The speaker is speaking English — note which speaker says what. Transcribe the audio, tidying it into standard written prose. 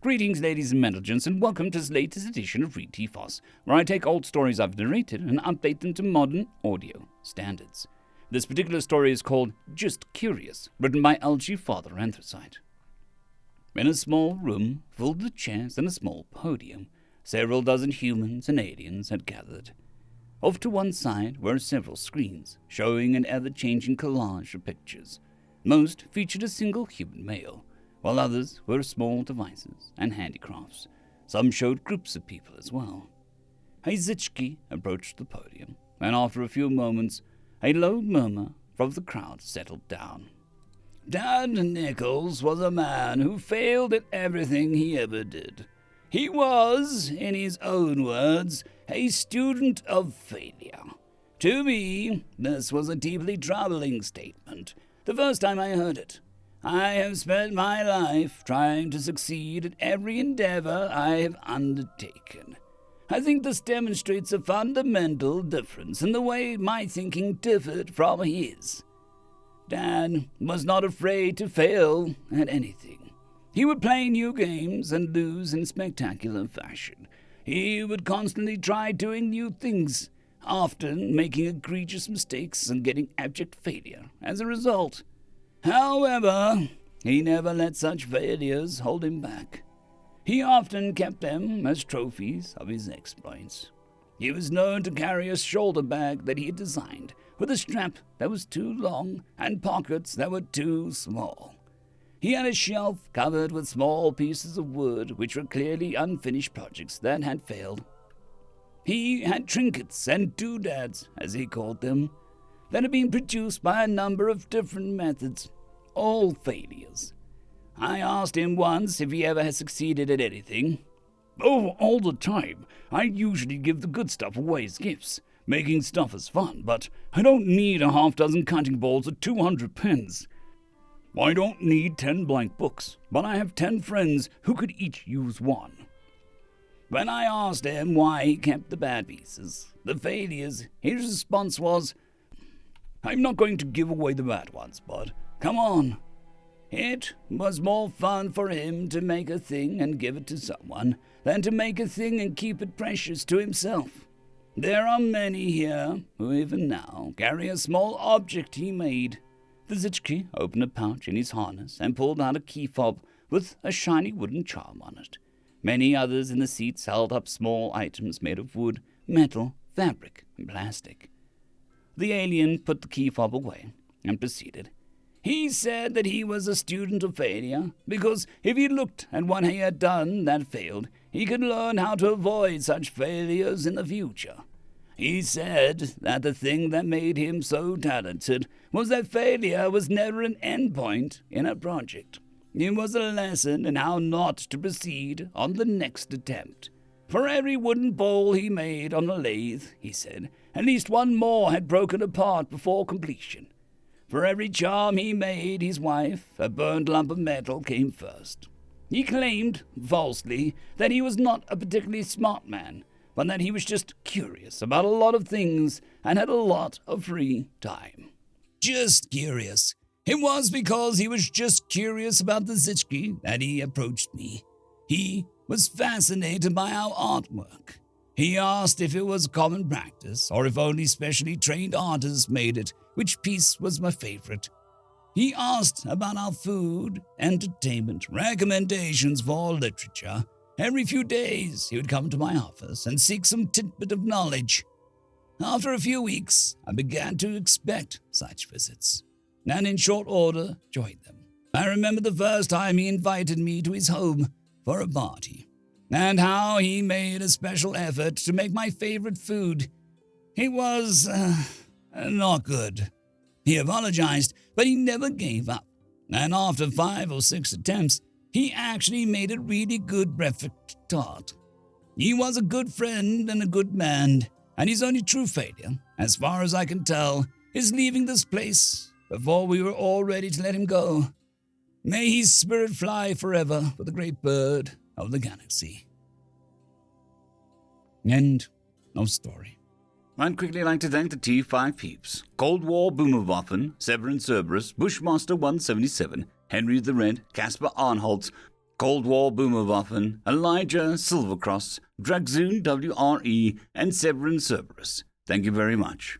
Speaker 1: Greetings, ladies and gentlemen, and welcome to this latest edition of RE095, where I take old stories I've narrated and update them to modern audio standards. This particular story is called Just Curious, written by LgFatherAnthrocite. In a small room, filled with chairs and a small podium, several dozen humans and aliens had gathered. Off to one side were several screens, showing an ever-changing collage of pictures. Most featured a single human male, while others were small devices and handicrafts. Some showed groups of people as well. Heizichki approached the podium, and after a few moments, a low murmur from the crowd settled down. Dan Nichols was a man who failed at everything he ever did. He was, in his own words, a student of failure. To me, this was a deeply troubling statement, the first time I heard it. I have spent my life trying to succeed at every endeavor I have undertaken. I think this demonstrates a fundamental difference in the way my thinking differed from his. Dan was not afraid to fail at anything. He would play new games and lose in spectacular fashion. He would constantly try doing new things, often making egregious mistakes and getting abject failure as a result. However, he never let such failures hold him back. He often kept them as trophies of his exploits. He was known to carry a shoulder bag that he had designed, with a strap that was too long and pockets that were too small. He had a shelf covered with small pieces of wood which were clearly unfinished projects that had failed. He had trinkets and doodads, as he called them, that had been produced by a number of different methods, all failures. I asked him once if he ever had succeeded at anything. "Oh, all the time. I usually give the good stuff away as gifts. Making stuff is fun, but I don't need a half-dozen cutting boards or 200 pens. I don't need 10 blank books, but I have 10 friends who could each use one." When I asked him why he kept the bad pieces, the failures, his response was, "I'm not going to give away the bad ones, bud. Come on." It was more fun for him to make a thing and give it to someone than to make a thing and keep it precious to himself. There are many here who even now carry a small object he made. The Zichki opened a pouch in his harness and pulled out a key fob with a shiny wooden charm on it. Many others in the seats held up small items made of wood, metal, fabric, and plastic. The alien put the key fob away and proceeded. He said that he was a student of failure because if he looked at what he had done that failed, he could learn how to avoid such failures in the future. He said that the thing that made him so talented was that failure was never an endpoint in a project. It was a lesson in how not to proceed on the next attempt. For every wooden bowl he made on a lathe, he said, at least one more had broken apart before completion. For every charm he made his wife, a burned lump of metal came first. He claimed, falsely, that he was not a particularly smart man, but that he was just curious about a lot of things and had a lot of free time. Just curious. It was because he was just curious about the Zichki that he approached me. He was fascinated by our artwork. He asked if it was common practice or if only specially trained artists made it, which piece was my favorite. He asked about our food, entertainment, recommendations for literature. Every few days he would come to my office and seek some tidbit of knowledge. After a few weeks, I began to expect such visits, and in short order joined them. I remember the first time he invited me to his home for a party, and how he made a special effort to make my favorite food. It was not good. He apologized, but he never gave up, and after 5 or 6 attempts, he actually made a really good breakfast tart. He was a good friend and a good man, and his only true failure, as far as I can tell, is leaving this place before we were all ready to let him go. May his spirit fly forever with the great bird of the galaxy. End of story. I'd quickly like to thank the T5 peeps: Cold War Boomerwaffen, Severin Cerberus, Bushmaster 177, Henry the Red, Caspar Arnholtz, Cold War Boomerwaffen, Elijah Silvercross, Dragzoon WRE, and Severin Cerberus. Thank you very much.